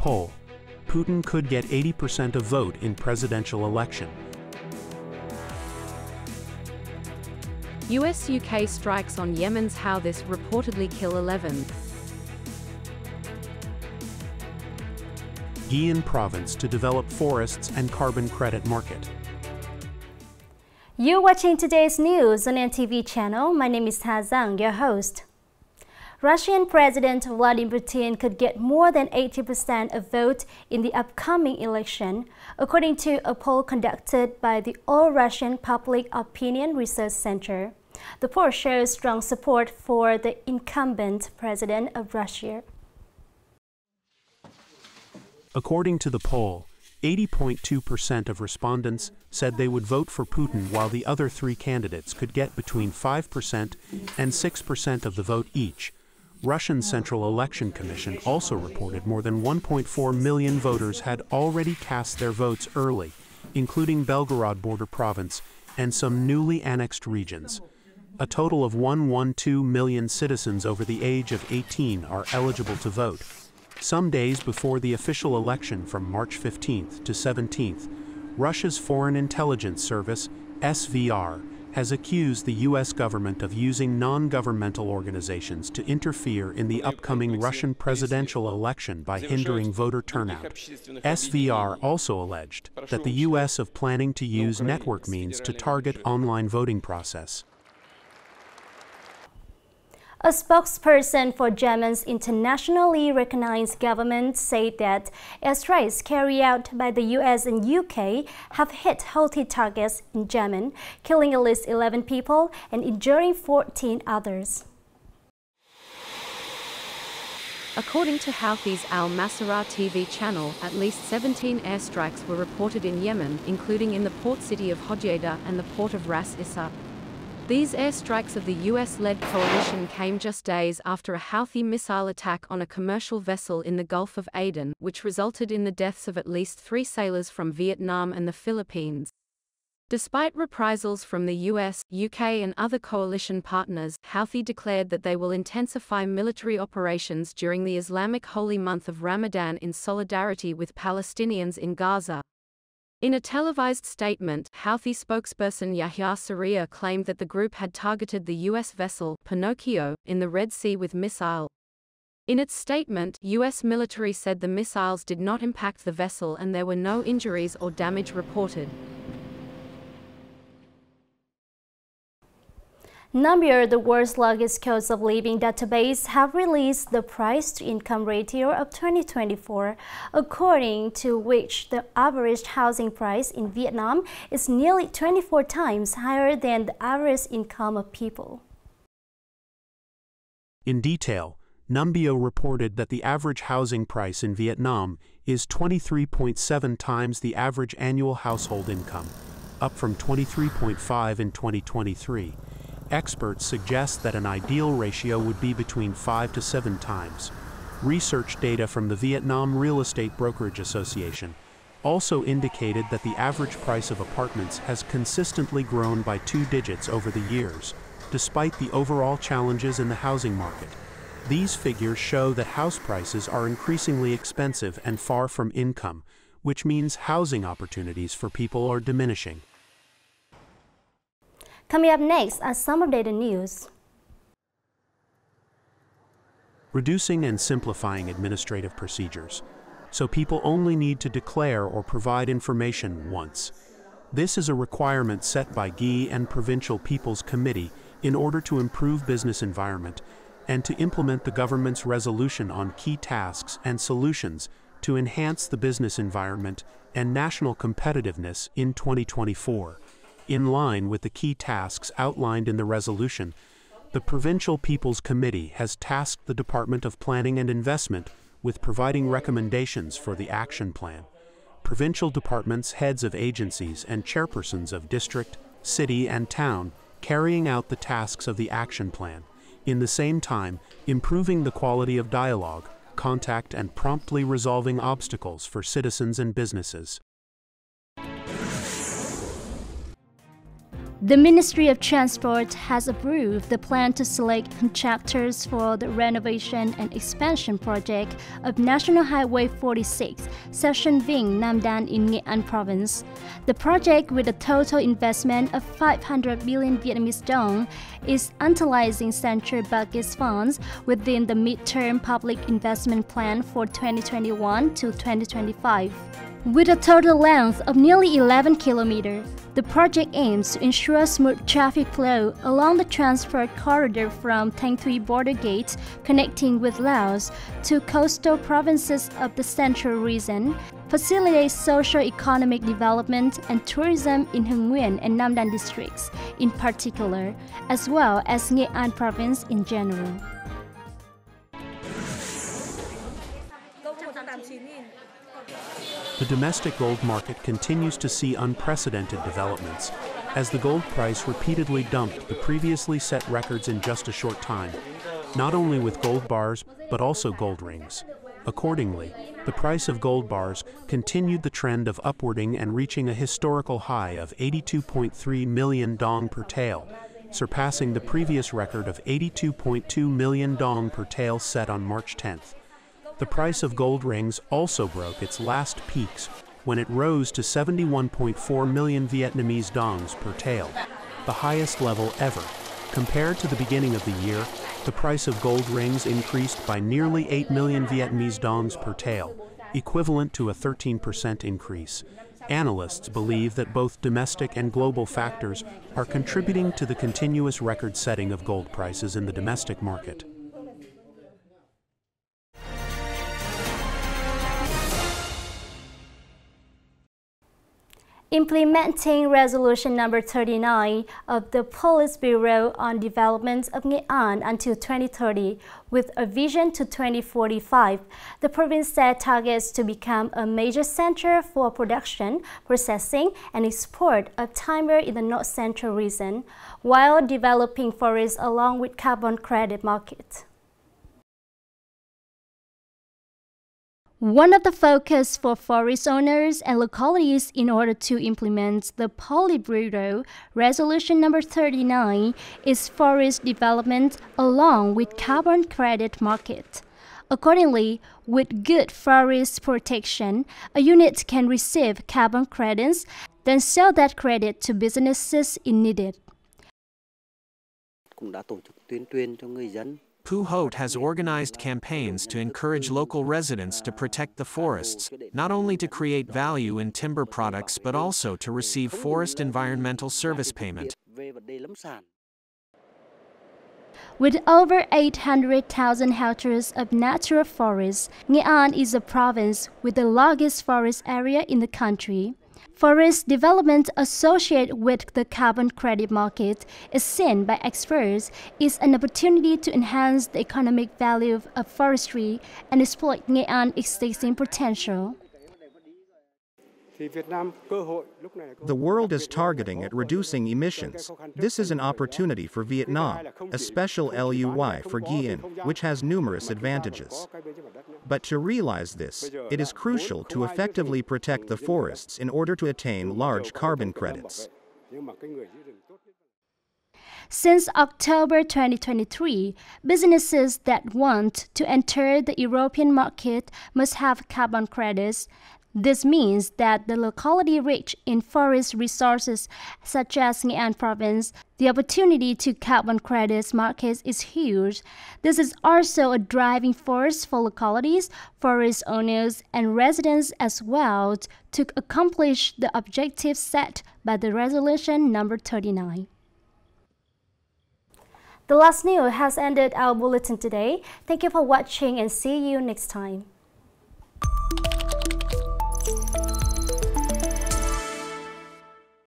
poll, Putin could get 80% of vote in presidential election. US-UK strikes on Yemen's Houthis reportedly kill 11. Nghệ An province to develop forests and carbon credit market. You're watching today's news on NTV channel. My name is Zhang, your host. Russian President Vladimir Putin could get more than 80% of vote in the upcoming election, according to a poll conducted by the All-Russian Public Opinion Research Center. The poll shows strong support for the incumbent president of Russia. According to the poll, 80.2% of respondents said they would vote for Putin, while the other three candidates could get between 5% and 6% of the vote each. Russian Central Election Commission also reported more than 1.4 million voters had already cast their votes early, including Belgorod border province and some newly annexed regions. A total of 112 million citizens over the age of 18 are eligible to vote. Some days before the official election from March 15th to 17th, Russia's Foreign Intelligence Service, SVR, has accused the U.S. government of using non-governmental organizations to interfere in the upcoming Russian presidential election by hindering voter turnout. SVR also alleged that the U.S. of planning to use network means to target online voting process. A spokesperson for Yemen's internationally recognized government said that airstrikes carried out by the US and UK have hit Houthi targets in Yemen, killing at least 11 people and injuring 14 others. According to Houthis Al-Masirah TV channel, at least 17 airstrikes were reported in Yemen, including in the port city of Hodeidah and the port of Ras Issa. These airstrikes of the US-led coalition came just days after a Houthi missile attack on a commercial vessel in the Gulf of Aden, which resulted in the deaths of at least 3 sailors from Vietnam and the Philippines. Despite reprisals from the US, UK and other coalition partners, Houthi declared that they will intensify military operations during the Islamic holy month of Ramadan in solidarity with Palestinians in Gaza. In a televised statement, Houthi spokesperson Yahya Sarriya claimed that the group had targeted the U.S. vessel Pinocchio in the Red Sea with missile. In its statement, U.S. military said the missiles did not impact the vessel and there were no injuries or damage reported. Numbeo, the world's largest cost of living database, have released the price-to-income ratio of 2024, according to which the average housing price in Vietnam is nearly 24 times higher than the average income of people. In detail, Numbeo reported that the average housing price in Vietnam is 23.7 times the average annual household income, up from 23.5 in 2023. Experts suggest that an ideal ratio would be between 5 to 7 times. Research data from the Vietnam Real Estate Brokerage Association also indicated that the average price of apartments has consistently grown by 2 digits over the years, despite the overall challenges in the housing market. These figures show that house prices are increasingly expensive and far from income, which means housing opportunities for people are diminishing. Coming up next are some updated news. Reducing and simplifying administrative procedures, so people only need to declare or provide information once. This is a requirement set by Nghệ An Provincial People's Committee in order to improve business environment and to implement the government's resolution on key tasks and solutions to enhance the business environment and national competitiveness in 2024. In line with the key tasks outlined in the resolution, the Provincial People's Committee has tasked the Department of Planning and Investment with providing recommendations for the action plan. Provincial departments, heads of agencies, and chairpersons of district, city, and town carrying out the tasks of the action plan, in the same time improving the quality of dialogue, contact, and promptly resolving obstacles for citizens and businesses. The Ministry of Transport has approved the plan to select contractors for the renovation and expansion project of National Highway 46, section Vinh, Nam Dan in Nghệ An province. The project, with a total investment of 500 billion Vietnamese dong, is utilizing central budget funds within the mid-term public investment plan for 2021 to 2025. With a total length of nearly 11 kilometers, the project aims to ensure smooth traffic flow along the transport corridor from Thanh border gate connecting with Laos to coastal provinces of the central region, facilitate socio-economic development and tourism in Nguyện and Nam Dan districts in particular, as well as Nghe An province in general. The domestic gold market continues to see unprecedented developments, as the gold price repeatedly dumped the previously set records in just a short time, not only with gold bars, but also gold rings. Accordingly, the price of gold bars continued the trend of upwarding and reaching a historical high of 82.3 million dong per tael, surpassing the previous record of 82.2 million dong per tael set on March 10th. The price of gold rings also broke its last peaks when it rose to 71.4 million Vietnamese dongs per tael, the highest level ever. Compared to the beginning of the year, the price of gold rings increased by nearly 8 million Vietnamese dongs per tael, equivalent to a 13% increase. Analysts believe that both domestic and global factors are contributing to the continuous record-setting of gold prices in the domestic market. Implementing Resolution number 39 of the Police Bureau on Development of Nghệ An until 2030 with a vision to 2045, the province set targets to become a major center for production, processing, and export of timber in the North Central region, while developing forests along with carbon credit market. One of the focus for forest owners and localities in order to implement the Politburo Resolution number 39 is forest development along with carbon credit market. Accordingly, with good forest protection, a unit can receive carbon credits, then sell that credit to businesses in need. Houthis has organized campaigns to encourage local residents to protect the forests, not only to create value in timber products but also to receive forest environmental service payment. With over 800,000 hectares of natural forests, Nghệ An is a province with the largest forest area in the country. Forest development associated with the carbon credit market is seen by experts is an opportunity to enhance the economic value of forestry and exploit Nghệ An's existing potential. The world is targeting at reducing emissions. This is an opportunity for Vietnam, a special LUI for Yemen, which has numerous advantages. But to realize this, it is crucial to effectively protect the forests in order to attain large carbon credits. Since October 2023, businesses that want to enter the European market must have carbon credits. This means that the locality rich in forest resources, such as Nghệ An province, the opportunity to carbon credits markets is huge. This is also a driving force for localities, forest owners, and residents as well to accomplish the objectives set by the Resolution number 39. The last news has ended our bulletin today. Thank you for watching and see you next time.